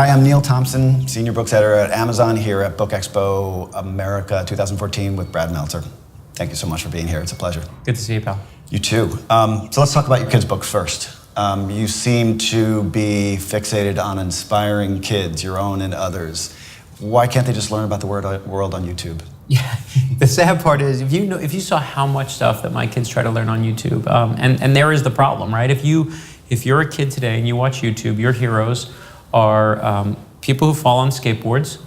Hi, I'm Neil Thompson, Senior Books Editor at Amazon here at BookExpo America 2014 with Brad Meltzer. Thank you so much for being here. It's a pleasure. Good to see you, pal. You too. So let's talk about your kids' books first. You seem to be fixated on inspiring kids, your own and others. Why can't they just learn about the world on YouTube? Yeah, the sad part is if you saw how much stuff that my kids try to learn on YouTube, and there is the problem, right? If you're a kid today and you watch YouTube, your heroes are people who fall on skateboards,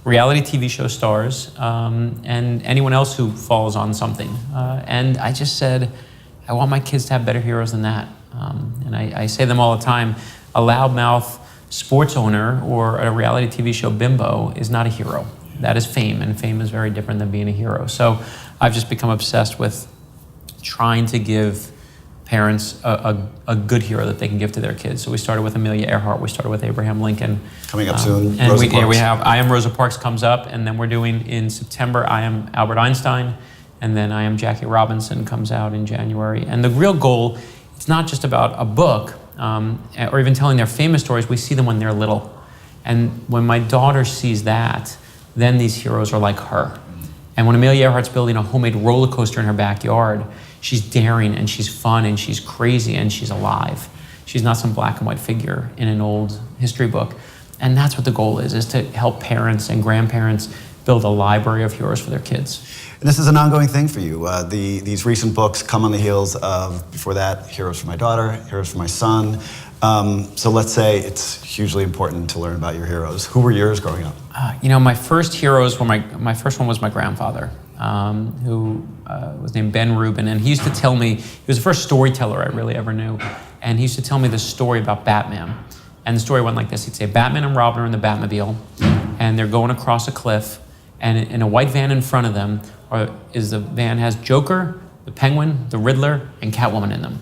reality TV show stars, and anyone else who falls on something. And I just said, I want my kids to have better heroes than that. And I say them all the time, a loudmouth sports owner or a reality TV show bimbo is not a hero. That is fame, and fame is very different than being a hero. So I've just become obsessed with trying to give parents a good hero that they can give to their kids. So we started with Amelia Earhart, we started with Abraham Lincoln. Coming up soon, and Rosa Parks. we have I Am Rosa Parks comes up, and then we're doing in September, I Am Albert Einstein, and then I Am Jackie Robinson comes out in January. And the real goal, it's not just about a book, or even telling their famous stories, we see them when they're little. And when my daughter sees that, then these heroes are like her. And when Amelia Earhart's building a homemade roller coaster in her backyard, she's daring and she's fun and she's crazy and she's alive. She's not some black and white figure in an old history book. And that's what the goal is to help parents and grandparents build a library of heroes for their kids. And this is an ongoing thing for you. These recent books come on the heels of, before that, Heroes for My Daughter, Heroes for My Son. So let's say it's hugely important to learn about your heroes. Who were yours growing up? My first heroes were my first one was my grandfather, who was named Ben Rubin, and he used to tell me, he was the first storyteller I really ever knew, and he used to tell me the story about Batman. And the story went like this. He'd say, Batman and Robin are in the Batmobile, and they're going across a cliff, and in a white van in front of them the van has Joker, the Penguin, the Riddler, and Catwoman in them.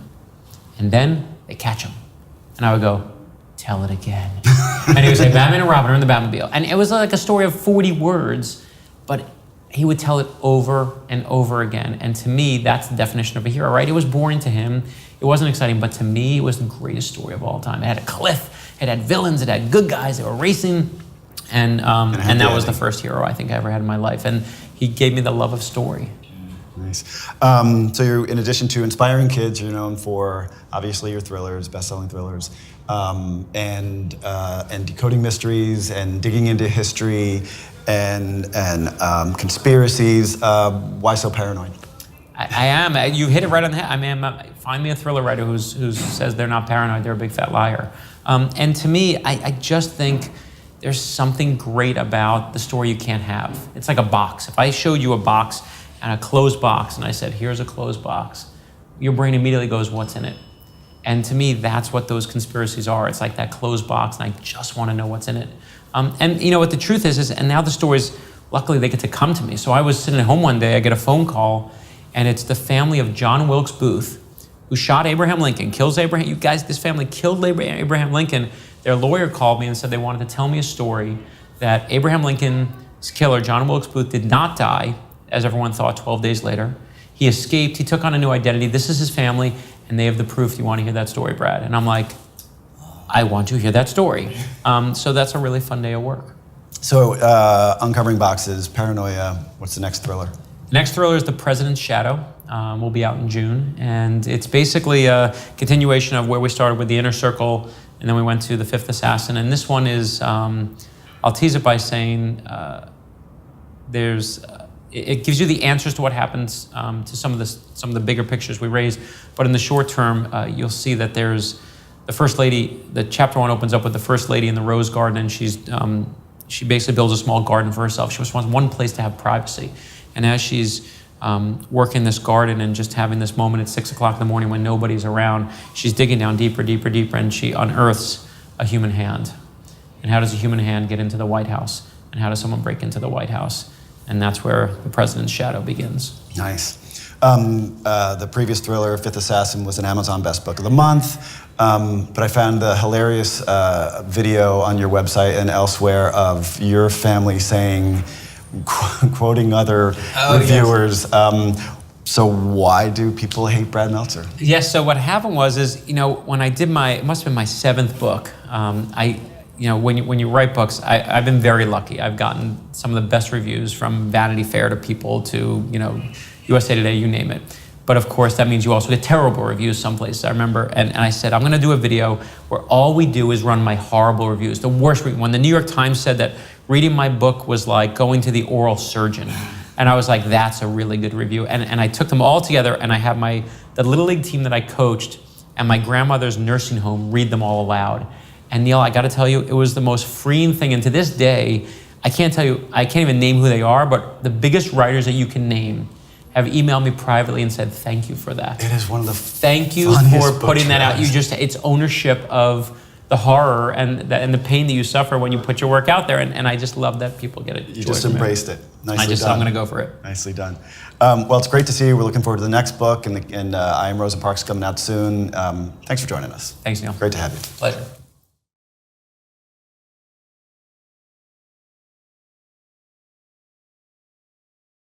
And then they catch him. And I would go, tell it again. And he would say, Batman and Robin are in the Batmobile. And it was like a story of 40 words, but he would tell it over and over again. And to me, that's the definition of a hero, right? It was boring to him. It wasn't exciting, but to me, it was the greatest story of all time. It had a cliff, it had villains, it had good guys, they were racing. And that was the first hero I think I ever had in my life. And he gave me the love of story. Nice. So you're, in addition to inspiring kids, you're known for obviously your thrillers, best-selling thrillers, and decoding mysteries and digging into history and conspiracies. Why so paranoid? I am. You hit it right on the head. Find me a thriller writer who says they're not paranoid, they're a big fat liar. And to me, I just think there's something great about the story you can't have. It's like a box. If I showed you a box and a closed box and I said, here's a closed box, your brain immediately goes, what's in it? And to me, that's what those conspiracies are. It's like that closed box and I just want to know what's in it. And you know what the truth is, and now the stories, luckily they get to come to me. So I was sitting at home one day, I get a phone call, and it's the family of John Wilkes Booth, who shot Abraham Lincoln, kills Abraham. You guys, this family killed Abraham Lincoln. Their lawyer called me and said they wanted to tell me a story that Abraham Lincoln's killer, John Wilkes Booth, did not die, as everyone thought 12 days later. He escaped, he took on a new identity. This is his family, and they have the proof. You want to hear that story, Brad? And I'm like, I want to hear that story. So that's a really fun day of work. So uncovering boxes, paranoia, what's the next thriller? The next thriller is The President's Shadow. Will be out in June, and it's basically a continuation of where we started with The Inner Circle, and then we went to The Fifth Assassin. And this one is, I'll tease it by saying, it gives you the answers to what happens to some of the bigger pictures we raise. But in the short term, you'll see that there's the First Lady. The chapter 1 opens up with the First Lady in the Rose Garden, and she basically builds a small garden for herself. She just wants one place to have privacy. And as she's working this garden and just having this moment at 6 o'clock in the morning when nobody's around, she's digging down deeper, deeper, deeper, and she unearths a human hand. And how does a human hand get into the White House? And how does someone break into the White House? And that's where The President's Shadow begins. Nice. The previous thriller, Fifth Assassin, was an Amazon Best Book of the Month. But I found the hilarious video on your website and elsewhere of your family saying, quoting other reviewers, yes. So why do people hate Brad Meltzer? Yes, so what happened was, when I did it must have been my 7th book, when you write books, I've been very lucky. I've gotten some of the best reviews, from Vanity Fair to People to USA Today, you name it. But of course, that means you also get terrible reviews some places. I remember, and I said, I'm going to do a video where all we do is run my horrible reviews, the worst. When the New York Times said that reading my book was like going to the oral surgeon, and I was like, that's a really good review. And I took them all together, and I have the Little League team that I coached and my grandmother's nursing home read them all aloud. And Neil, I got to tell you, it was the most freeing thing. And to this day, I can't even name who they are, but the biggest writers that you can name have emailed me privately and said, thank you for that. It is one of the Thank you for putting that out. It's ownership of the horror and the pain that you suffer when you put your work out there. And I just love that people get it. You just embraced it. Nicely done. I'm going to go for it. Nicely done. Well, it's great to see you. We're looking forward to the next book, and I Am Rosa Parks coming out soon. Thanks for joining us. Thanks, Neil. Great to have you. Pleasure.